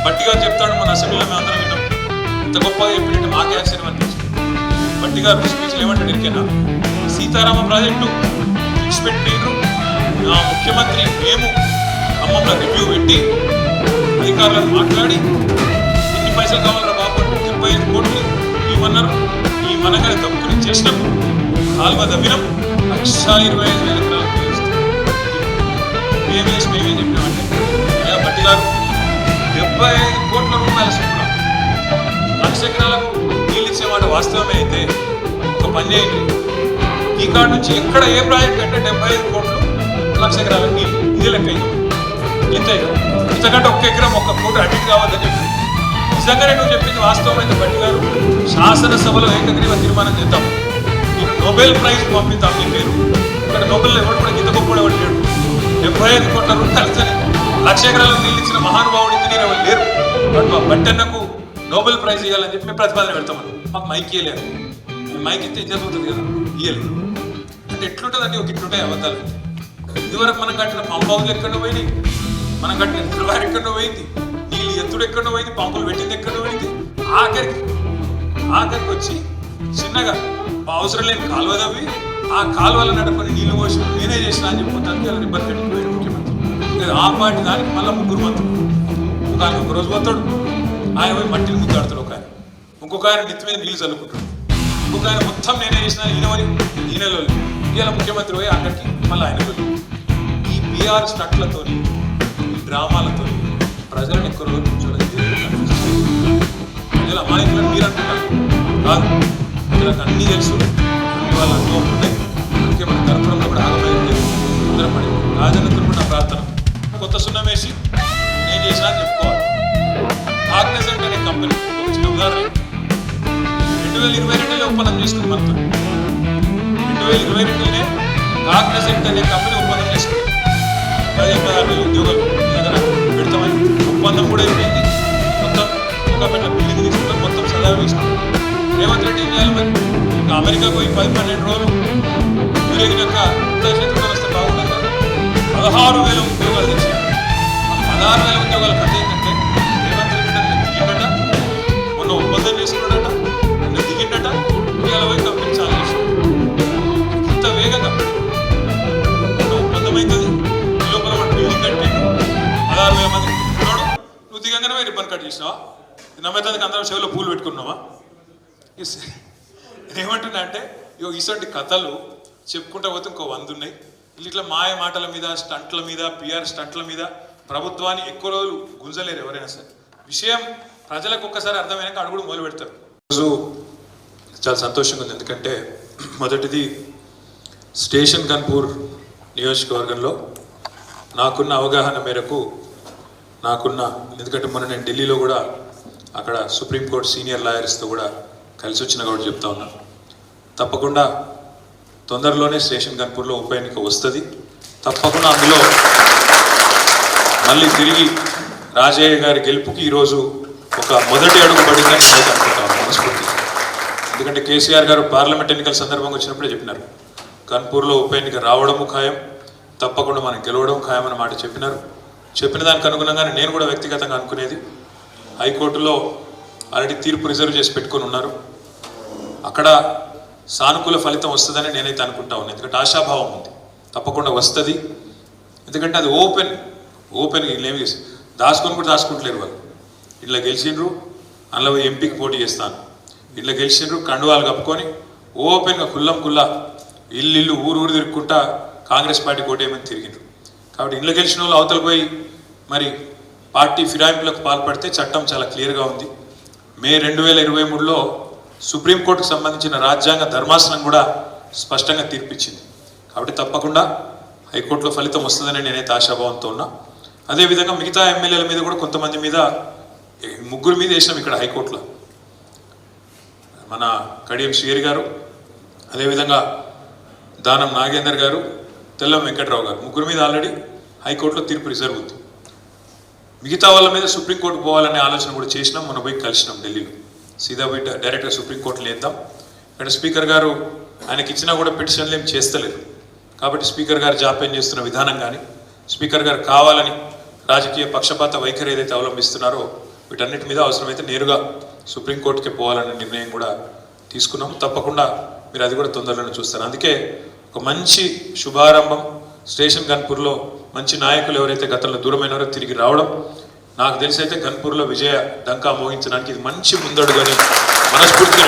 బట్టి గారు చెప్తాడు, మన అసెంబ్లీలో మేము అందరం విన్నాం, ఇంత గొప్పగా చెప్పినట్టు మాకే ఆశ్చర్యం అనిపించింది. బట్టి గారు స్పీచ్లు ఏమంటాడు ఇరికేనా, సీతారామ ప్రాజెక్టు విడిచిపెట్టినారు, ముఖ్యమంత్రి మేము ఖమ్మంలో రివ్యూ పెట్టి అధికారులను మాట్లాడి ఎన్ని పైసలు కావాలరా బాబు 75 కోట్లు ఇవ్వన్నారు, ఈ మనగానే తప్పుని చేసినాం, కాలువ దవ్వినం 1,25,000 ఎకరాలు మేమేం చెప్పినామంటే, బట్టి గారు 75 కోట్ల రూపాయల చొప్పున 1,00,000 ఎకరాలకు నీళ్ళు ఇచ్చేమాట వాస్తవమే అయితే ఒక పని చేయండి, ఈ కాడ నుంచి ఎక్కడ ఏ ప్రాజెక్ట్ అంటే 75 కోట్లు 1,00,000 ఎకరాలకు నీళ్ళు, ఇదే లెక్క ఇంతే, ఇంతకంటే ఒక్క ఎకరం 1 కోటి అడ్మిట్ కావద్దని చెప్పి నిజంగానే నువ్వు చెప్పింది వాస్తవమైతే బట్టి గారు శాసనసభలో ఏకగ్రీవ తీర్మానం చేద్దాం, నీకు నోబెల్ ప్రైజ్ పంపిద్దాం నీ పేరు. ఇక్కడ నోబెల్ ఎవరు కూడా ఇంత గొప్ప ఎవరు లేడు, 75 కోట్ల రూపాయలు 1,00,000 ఎకరాలకు నీళ్ళు ఇచ్చిన మహానుభావుడు ఇంజనీర్ ఎవరు లేరు, బట్ మా బట్టన్నకు నోబెల్ ప్రైజ్ ఇవ్వాలని చెప్పి మేము ప్రతిపాదన పెడతామని మాకు మైక్ ఇవ్వలేరు, మైక్ ఇస్తే ఇచ్చేది కదా ఇవ్వలేదు అంటే ఎట్లుంటుందండి, ఒక ఇట్లుంటాయి అబద్ధాలు. ఇదివరకు మనం కట్టిన పంప్ హౌస్లు ఎక్కడో పోయినాయి, మనం కట్టిన రిజర్వాయర్ ఎక్కడో పోయింది, నీళ్ళు ఎత్తుడు ఎక్కడో పోయింది, పంపులు పెట్టింది ఎక్కడో పోయింది, ఆఖరికి వచ్చి చిన్నగా అవసరం లేని కాలువ తవ్వి ఆ కాలువలు నడుపుకొని నీళ్లు పోసి నేనే చేసిన అని చెప్పి రిబ్బన్ కట్టిపోయాడు ముఖ్యమంత్రి. ఆ పార్టీ దానికి మళ్ళీ 3 మంత్రులు, ఒక ఆయన ఒక రోజు పోతాడు, ఆయన పోయి మట్టిని ముద్దాడుతాడు, ఒక ఆయన ఇంకొక ఆయన నెత్తి మీద నీళ్ళు చల్లుకుంటాడు, ఇంకొక ఆయన మొత్తం నేనే చేసిన ఈయనలో ఇలా ముఖ్యమంత్రి పోయి అక్కడికి మళ్ళీ ఆయన ఈ బీఆర్ స్టంట్లతో ఈ డ్రామాలతో ప్రజలను ఎక్కువ రోజు కూర్చోలేదు. ప్రజలు అమాయకులను మీరు అంటున్నారు కాదు, ప్రజలకు అన్నీ తెలుసు, అన్ని వాళ్ళ అనుభవం ఉన్నాయి. అందుకే మన తరపురంలో కూడా ఆగమైంది సుందరపడి రాజనంతులు కూడా నా ప్రార్థన, కొత్త సున్నం వేసి నేను చేసినా చెప్పుకోవాలి. కాగ్నిజెంట్ అనే కంపెనీ ఒక చిన్న ఉదాహరణ, 2022లో ఒప్పందం చేసుకుంది మనతో, 2022లోనే కాగ్నిజెంట్ అనే కంపెనీ ఒప్పందం చేసుకుంది, 16,000 ఉద్యోగాలు దగ్గర పెడతామని ఒప్పందం కూడా అయిపోయింది. మొత్తం ఒక పెద్ద బిల్డింగ్ తీసుకుంటాం, మొత్తం సదా వేసినాం. రేవంత్ రెడ్డి ఏం చేయాలి మరి, ఇంకా అమెరికాకు పోయి 10-12 రోజులు ఊరేగినాక చేతులతో వస్తే బాగుంటుంది కదా. 16,000 ఉద్యోగాలు తెచ్చారు. 16,000 ఉద్యోగాల కథ ఏంటంటే రేవంత్ రెడ్డి దిగిండట, మొన్న ఒప్పందం చేసుకున్నాడట, నిన్న దిగిండట, ఇవాళ పోయి కంపెనీ చాలా చేసాడు. ఇంత వేగంగా మొన్న ఒప్పందం అవుతుంది, ఈ లోపల వాడు బిల్డింగ్ కట్టి 16,000 మంది ఉన్నాడు, నువ్వు దిగంగానే పోయి రిబ్బన్ కట్ చేసినావా, నమ్మేదానికి అందరం చెవిలో పూలు పెట్టుకున్నావా. నేనేమంటున్నా అంటే ఇటువంటి కథలు చెప్పుకుంటా పోతే ఇంకో 100 ఉన్నాయి. ఇట్లా మాయ మాటల మీద, స్టంట్ల మీద, పిఆర్ స్టంట్ల మీద ప్రభుత్వాన్ని ఎక్కువ రోజులు గుంజలేరు ఎవరైనా సరే. విషయం ప్రజలకు ఒక్కసారి అర్థమైనాక అడుగుడు మొదలు పెడతారు. ఈరోజు చాలా సంతోషంగా ఉంది, ఎందుకంటే మొదటిది స్టేషన్ గన్పూర్ నియోజకవర్గంలో నాకున్న అవగాహన మేరకు ఎందుకంటే మొన్న నేను ఢిల్లీలో కూడా అక్కడ సుప్రీంకోర్టు సీనియర్ లాయర్స్తో కూడా కలిసి వచ్చిన కాబట్టి చెప్తా ఉన్నా, తప్పకుండా తొందరలోనే స్టేషన్ గన్పూర్లో ఉప ఎన్నిక వస్తుంది. తప్పకుండా అందులో మళ్ళీ తిరిగి రాజయ్య గారి గెలుపుకి ఈరోజు ఒక మొదటి అడుగు పడిందని నేను అనుకుంటాను మనస్ఫూర్తి. ఎందుకంటే కేసీఆర్ గారు పార్లమెంట్ ఎన్నికల సందర్భంగా వచ్చినప్పుడే చెప్పినారు, గన్పూర్లో ఉప ఎన్నిక రావడము ఖాయం, తప్పకుండా మనం గెలవడం ఖాయం అన్న మాట చెప్పినారు. చెప్పిన దానికి అనుగుణంగానే నేను కూడా వ్యక్తిగతంగా అనుకునేది, హైకోర్టులో ఆల్రెడీ తీర్పు రిజర్వ్ చేసి పెట్టుకొని ఉన్నారు, అక్కడ సానుకూల ఫలితం వస్తుందని నేనైతే అనుకుంటా ఉన్నాను. ఎందుకంటే ఆశాభావం ఉంది, తప్పకుండా వస్తుంది. ఎందుకంటే అది ఓపెన్ ఏమి దాచుకొని కూడా దాచుకుంటలేరు వాళ్ళు. ఇట్లా గెలిచిండ్రు, అందులో ఎంపీకి పోటీ చేస్తాను, ఇట్లా గెలిచిండ్రు, కండువాలు కప్పుకొని ఓపెన్గా కుల్లా ఇల్లు ఊరు తిరుక్కుంటా కాంగ్రెస్ పార్టీ కోటేయమని తిరిగిండ్రు. కాబట్టి ఇళ్ళ గెలిచిన వాళ్ళు అవతల పోయి మరి పార్టీ ఫిరాయింపులకు పాల్పడితే చట్టం చాలా క్లియర్గా ఉంది. మే 2023లో సుప్రీంకోర్టుకు సంబంధించిన రాజ్యాంగ ధర్మాసనం కూడా స్పష్టంగా తీర్పిచ్చింది. కాబట్టి తప్పకుండా హైకోర్టులో ఫలితం వస్తుందని నేనైతే ఆశాభావంతో ఉన్నా. అదేవిధంగా మిగతా ఎమ్మెల్యేల మీద కూడా కొంతమంది మీద 3 మీద వేసినాం ఇక్కడ హైకోర్టులో, మన కడియం శ్రీహరి గారు, అదేవిధంగా దానం నాగేందర్ గారు, తెల్లం వెంకట్రావు గారు, 3 మీద ఆల్రెడీ హైకోర్టులో తీర్పు రిజర్వ్ ఉంది. మిగతా వాళ్ళ మీద సుప్రీంకోర్టుకు పోవాలనే ఆలోచన కూడా చేసినాం, మొన్న పోయి కలిసినాం ఢిల్లీలో. సీదా పోయి డైరెక్ట్గా సుప్రీంకోర్టులో వేద్దాం. ఇక్కడ స్పీకర్ గారు ఆయనకి ఇచ్చినా కూడా పిటిషన్లు ఏం చేస్తలేరు. కాబట్టి స్పీకర్ గారు జాప్యం చేస్తున్న విధానం కానీ, స్పీకర్ గారు కావాలని రాజకీయ పక్షపాత వైఖరి ఏదైతే అవలంబిస్తున్నారో వీటన్నిటి మీద అవసరమైతే నేరుగా సుప్రీంకోర్టుకి పోవాలనే నిర్ణయం కూడా తీసుకున్నాము. తప్పకుండా మీరు అది కూడా తొందరలోనే చూస్తారు. అందుకే ఒక మంచి శుభారంభం స్టేషన్ గన్పూర్లో మంచి నాయకులు ఎవరైతే గతంలో దూరమైనారో తిరిగి రావడం, నాకు తెలిసి అయితే గన్పూర్లో విజయ డంకా మోగించడానికి ఇది మంచి ముందడుగు అని మనస్ఫూర్తిగా